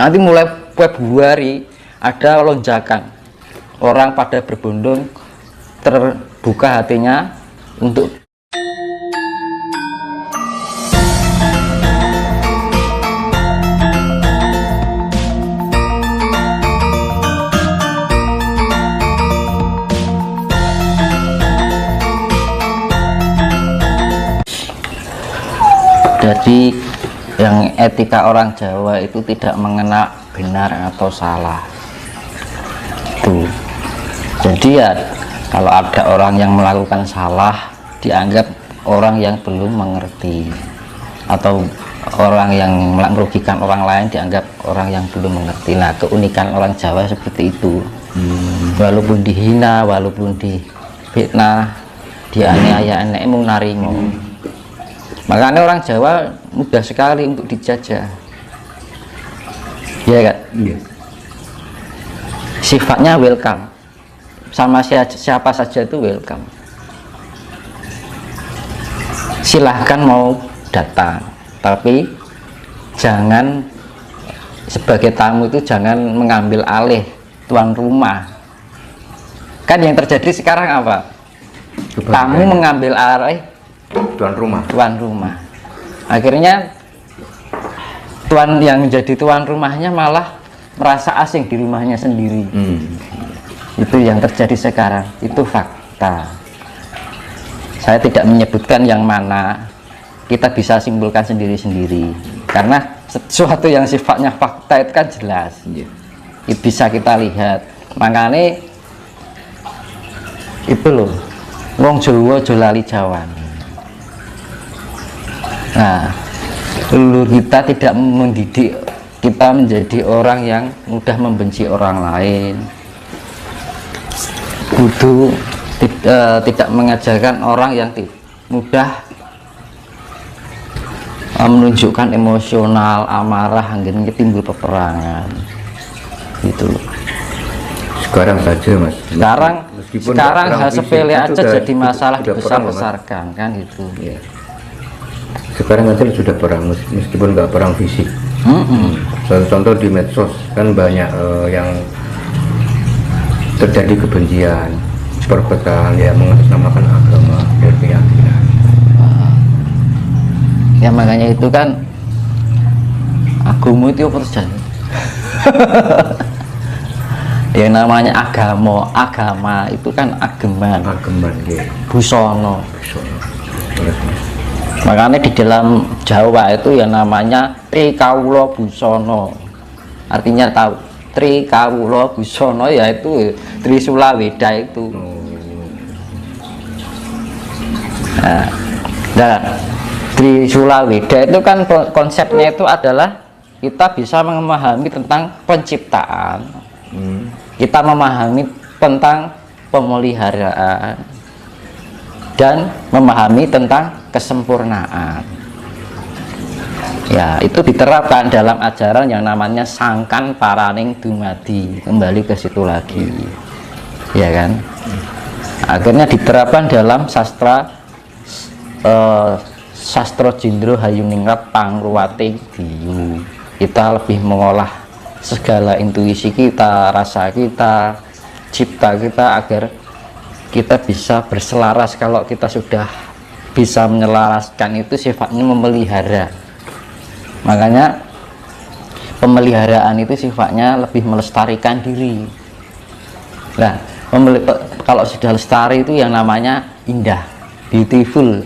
Nanti mulai Februari ada lonjakan, orang pada berbondong, terbuka hatinya untuk jadi yang etika orang Jawa itu tidak mengenal benar atau salah tuh. Jadi ya kalau ada orang yang melakukan salah dianggap orang yang belum mengerti, atau orang yang merugikan orang lain dianggap orang yang belum mengerti. Nah, keunikan orang Jawa seperti itu. Walaupun dihina, walaupun difitnah, dianiaya, enek mung naringo. Makanya orang Jawa mudah sekali untuk dijajah, ya kan? Iya. Sifatnya welcome, sama siapa saja itu welcome. Silahkan mau datang, tapi jangan sebagai tamu itu jangan mengambil alih tuan rumah. Kan yang terjadi sekarang apa? Tamu mengambil alih tuan rumah. Akhirnya tuan yang jadi tuan rumahnya malah merasa asing di rumahnya sendiri. Itu yang terjadi sekarang, itu fakta. Saya tidak menyebutkan yang mana, kita bisa simpulkan sendiri-sendiri, karena sesuatu yang sifatnya fakta itu kan jelas, bisa kita lihat. Makanya itu loh, wong Jawa aja lali Jawan. Nah, leluhur kita tidak mendidik kita menjadi orang yang mudah membenci orang lain, tidak mengajarkan orang yang mudah menunjukkan emosional, amarah, hingga timbul peperangan gitu. Sekarang saja mas, sekarang hal sepele aja jadi masalah dibesar-besarkan kan itu ya. Sekarang aja sudah perang, meskipun nggak perang fisik. Contoh di medsos kan banyak yang terjadi kebencian, perpecahan, ya mengatasnamakan agama dan keyakinan. Ya makanya itu kan agama itu apa terjadi? Yang namanya agama itu kan ageman ya. Busono. Makanya di dalam Jawa itu yang namanya Trikawula Busono, artinya tahu Trikawula Busono yaitu Trisula Weda itu. Nah, dan Trisula Weda itu kan konsepnya itu adalah kita bisa memahami tentang penciptaan, kita memahami tentang pemeliharaan, dan memahami tentang kesempurnaan. Ya, itu diterapkan dalam ajaran yang namanya Sangkan Paraning Dumadi. Kembali ke situ lagi, ya kan? Akhirnya diterapkan dalam sastra Sastra Jindro Hayuningrat Pangruwate Diyu. Kita lebih mengolah segala intuisi kita, rasa kita, cipta kita, agar kita bisa berselaras. Kalau kita sudah bisa menyelaraskan, itu sifatnya memelihara. Makanya pemeliharaan itu sifatnya lebih melestarikan diri. Nah, kalau sudah lestari itu yang namanya indah, beautiful.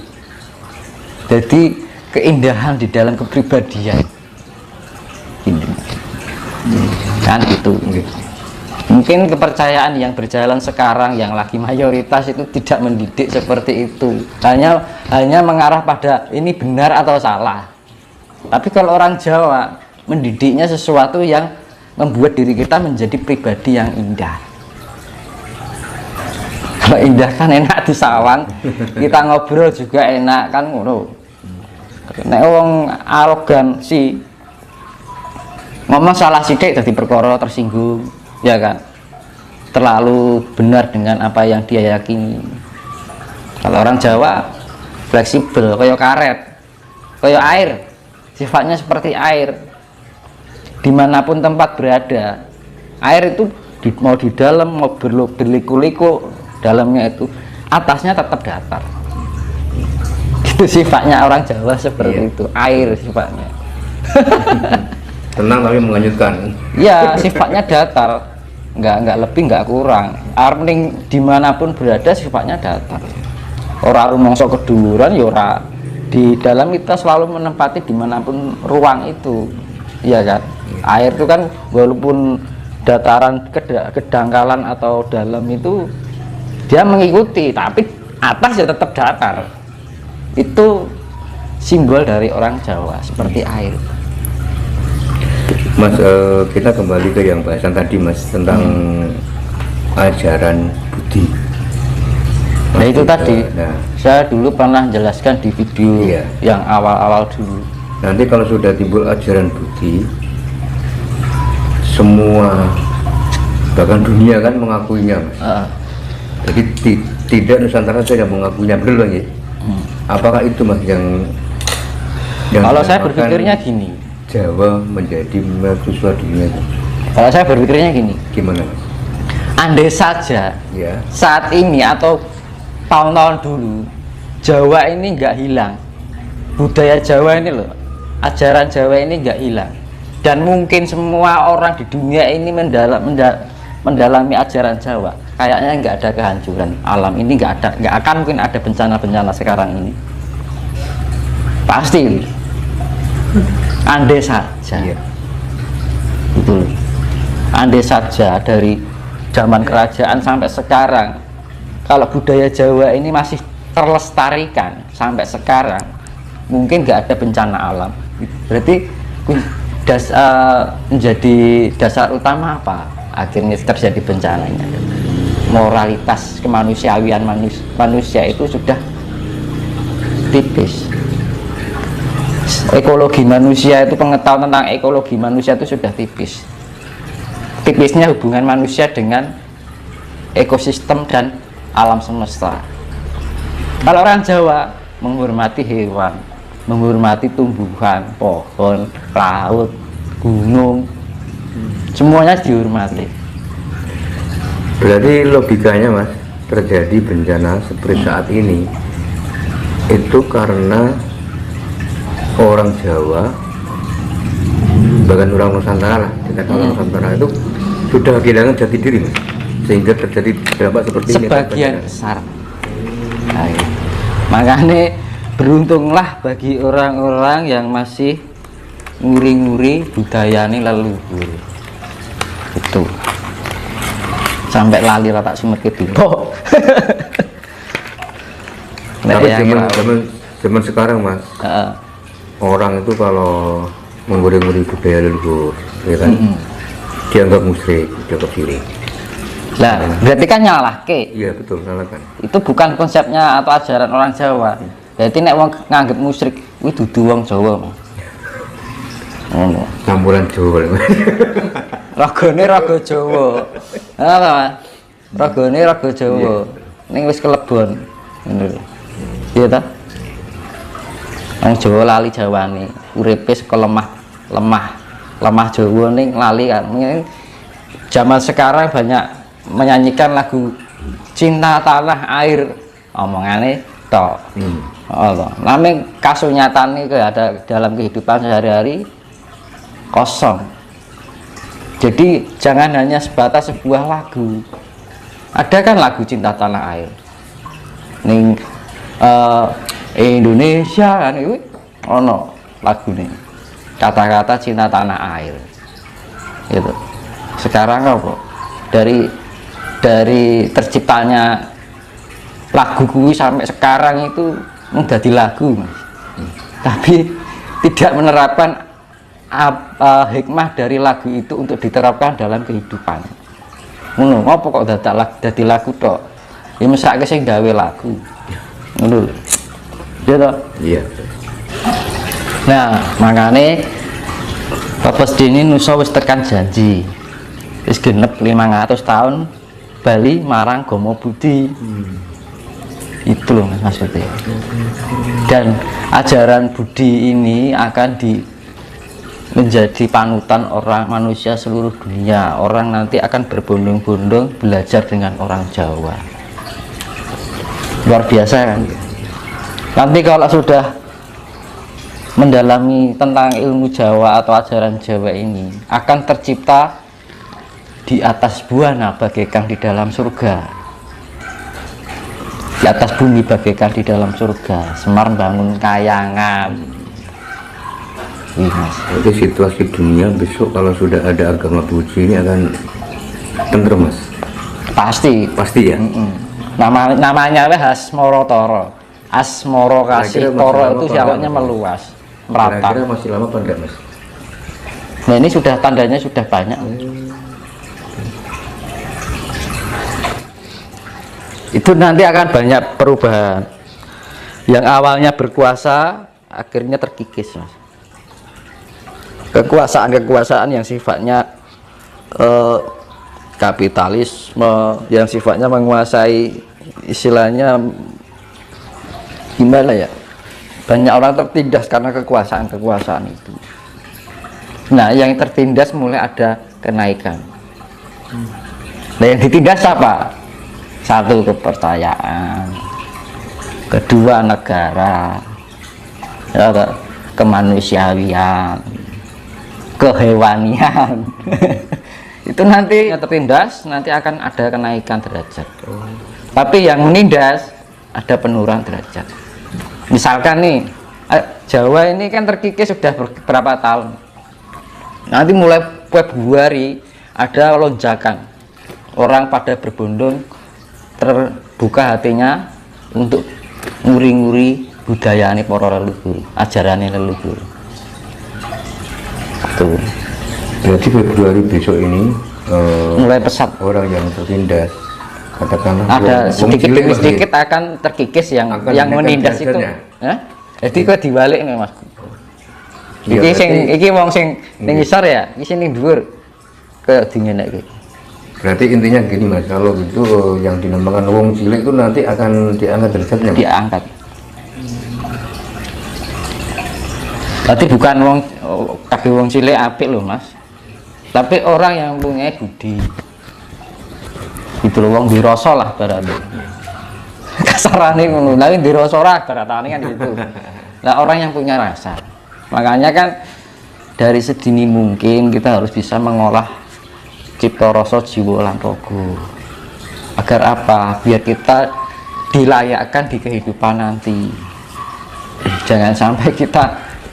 Jadi keindahan di dalam kepribadian kan itu. Mungkin kepercayaan yang berjalan sekarang yang lagi mayoritas itu tidak mendidik seperti itu, hanya mengarah pada ini benar atau salah. Tapi kalau orang Jawa mendidiknya sesuatu yang membuat diri kita menjadi pribadi yang indah. Kalau indah kan enak disawang, kita ngobrol juga enak kan ngono. Nek wong arogan sih ngomong salah sithik dadi perkara tersinggung, ya kan? Terlalu benar dengan apa yang dia yakini. Kalau orang Jawa fleksibel, kayak karet, kayak air, sifatnya seperti air, dimanapun tempat berada, air itu mau di dalam, mau berliku-liku dalamnya itu, atasnya tetap datar. Itu sifatnya orang Jawa seperti itu, air sifatnya. Tenang tapi menghanyutkan. Ya, sifatnya datar, nggak lebih nggak kurang. Air ning dimanapun berada sifatnya datar. Orang rumongso keduluran, ya ora. Di dalam kita selalu menempati dimanapun ruang itu, ya kan. Air itu kan walaupun dataran kedangkalan atau dalam itu dia mengikuti, tapi atas ya tetap datar. Itu simbol dari orang Jawa seperti air. Mas, kita kembali ke yang bahasan tadi Mas tentang ajaran budi. Nah itu tadi, saya dulu pernah jelaskan di video yang awal-awal dulu. Nanti kalau sudah timbul ajaran budi, semua bahkan dunia kan mengakuinya Mas. Jadi tidak Nusantara saja yang mengakuinya, betul Bang ya? Apakah itu Mas yang kalau saya berpikirnya gini, Jawa menjadi mercusuar dunia itu? Kalau saya berpikirnya gini, gimana Mas? Andai saja Ya. saat ini atau tahun-tahun dulu Jawa ini nggak hilang, budaya Jawa ini loh, ajaran Jawa ini nggak hilang, dan mungkin semua orang di dunia ini mendalami ajaran Jawa, kayaknya nggak ada kehancuran alam ini, nggak akan mungkin ada bencana-bencana sekarang ini, pasti. Andai saja, betul. Andai saja dari zaman kerajaan sampai sekarang, kalau budaya Jawa ini masih terlestarikan sampai sekarang, mungkin nggak ada bencana alam. Berarti menjadi dasar utama apa akhirnya terjadi bencananya? Moralitas kemanusiaan manusia itu sudah tipis. Ekologi manusia itu, pengetahuan tentang ekologi manusia itu sudah tipis. Tipisnya hubungan manusia dengan ekosistem dan alam semesta. Kalau orang Jawa menghormati hewan, menghormati tumbuhan, pohon, laut, gunung, semuanya dihormati. Berarti logikanya Mas, terjadi bencana seperti saat ini itu karena orang Jawa, bahkan orang Nusantara lah, orang Nusantara itu sudah kehilangan jati diri Mas, sehingga terjadi dampak seperti ini. Sebagian besar. Makanya beruntunglah bagi orang-orang yang masih nguri-nguri budayane leluhur. Itu sampai lali rata sumet ke Bimbo. Tapi zaman sekarang Mas, orang itu kalau menggori-gori budaya leluhur, ya kan, dianggap musyrik, dianggap syirik. Nah, berarti kan nyalah ke? Iya betul, salah kan. Itu bukan konsepnya atau ajaran orang Jawa. Jadi nek wong nganggep musyrik, kuwi dudu wong Jawa, Mas. Ngono. Campuran Jawa. Ragane raga Jawa. Apa, Mas? Ragane raga Jawa. Ning wis kelebon. Ngono. Iya ta? Wong Jawa lali Jawane, uripe saka lemah Jawa ning lali kan. Zaman sekarang banyak menyanyikan lagu cinta tanah air, omongane tok. Allah, namanya kasunyatan itu ada dalam kehidupan sehari-hari kosong. Jadi jangan hanya sebatas sebuah lagu. Ada kan lagu cinta tanah air, ning Indonesia kan itu ono lagu nih, kata-kata cinta tanah air. Itu sekarang apa? Dari terciptanya lagu kuwi sampai sekarang itu menjadi lagu, Mas. Tapi tidak menerapkan hikmah dari lagu itu untuk diterapkan dalam kehidupan. Ngono, apa kok dadi lagu tok? Ya mesake sing gawe lagu. Ngono lho. Iya toh? Iya. Nah, makane Bapak Dini nusa wis tekan janji. Wis genep 500 tahun Bali marang Gomo Budi. Itu loh Mas maksudnya. Dan ajaran Budi ini akan menjadi panutan orang manusia seluruh dunia. Orang nanti akan berbondong-bondong belajar dengan orang Jawa. Luar biasa kan. Nanti kalau sudah mendalami tentang ilmu Jawa atau ajaran Jawa ini, akan tercipta di atas buana bagaikan di dalam surga, di atas bumi bagaikan di dalam surga. Semar bangun kayangan. Wih mas, Jadi situasi dunia besok kalau sudah ada agama Buji ini akan tentrem mas? pasti. Pasti ya? Namanya Asmoro Toro. Asmoro kasih Kira-kira masih Toro lama itu apa siawanya enggak, Mas? meluas, merata. Kira-kira masih lama apa enggak mas? Nah ini sudah tandanya sudah banyak. Itu nanti akan banyak perubahan. Yang awalnya berkuasa akhirnya terkikis mas. Kekuasaan yang sifatnya kapitalisme, yang sifatnya menguasai, istilahnya gimana ya, banyak orang tertindas karena kekuasaan itu. Nah yang tertindas mulai ada kenaikan. Nah yang ditindas apa? Satu, kepercayaan. Kedua, negara. Ya, kemanusiaan, kehewanian. Itu nanti tertindas, nanti akan ada kenaikan derajat. Tapi yang menindas ada penurunan derajat. Misalkan nih Jawa ini kan terkikis sudah berapa tahun. Nanti mulai Februari ada lonjakan, orang pada berbondong, terbuka hatinya untuk nguri-nguri budayane para leluhur, ajarane leluhur. Tuh. Berarti Februari besok ini Mulai pesat. orang yang tertindas, katakanlah Ada wong sedikit cilik demi lah, sedikit akan terkikis yang Akan menindas dinaikkan itu. derajatnya. Hah? Jadi kok dibalik nih mas. Iya, Iki sing berarti- iki wong sing ning ngisor ya, iki sing ning dhuwur ke dingenekke. Berarti intinya gini mas, kalau gitu yang dinamakan wong cilik itu nanti akan diangkat derajatnya Mas? Diangkat. Berarti bukan wong kabeh wong cilik apik loh mas. Tapi orang yang punya budi. Itu loh wong dirasa lah berarti. Kasarane ngono. Tapi dirasa ora baratane kan gitu. Nah, orang yang punya rasa. Makanya kan dari sedini mungkin kita harus bisa mengolah cipta rasa jiwa lan raga. Agar apa? Biar kita dilayakkan di kehidupan nanti. Jangan sampai kita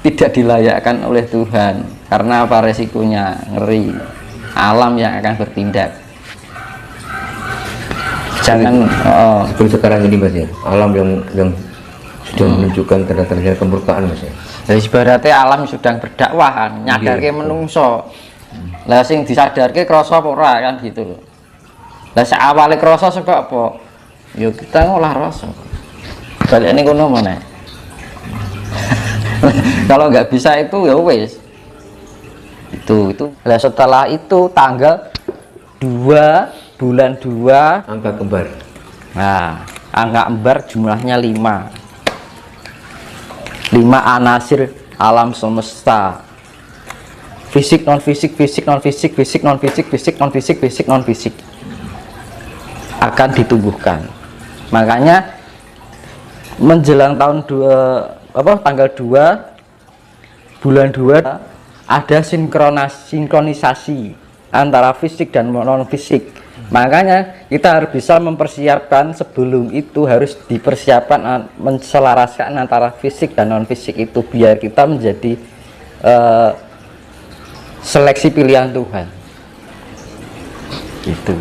tidak dilayakkan oleh Tuhan. Karena apa? Resikonya ngeri. Alam yang akan bertindak. Jangan Seperti sekarang ini mas ya, alam yang sudah menunjukkan tanda-tanda kemurkaan mas ya. Jadi ibaratnya alam sedang berdakwah, nyadarke Iya. menungso. Lah sing disadarke krasa apa ora kan gitu loh. Lah awale krasa saka apa? Ya kita ngolah rasa. Balik ini kono meneh. Kalau nggak bisa itu ya wis. Itu. Lah setelah itu tanggal 2 bulan 2, Angka kembar. nah angka embar jumlahnya 5 anasir alam semesta, fisik non fisik, fisik non fisik, fisik non fisik, fisik non fisik, fisik non fisik akan ditumbuhkan. Makanya menjelang tahun tanggal 2 bulan 2 ada sinkronisasi antara fisik dan non fisik. Makanya kita harus bisa mempersiapkan, sebelum itu harus dipersiapkan, menselaraskan antara fisik dan non fisik itu biar kita menjadi seleksi pilihan Tuhan gitu.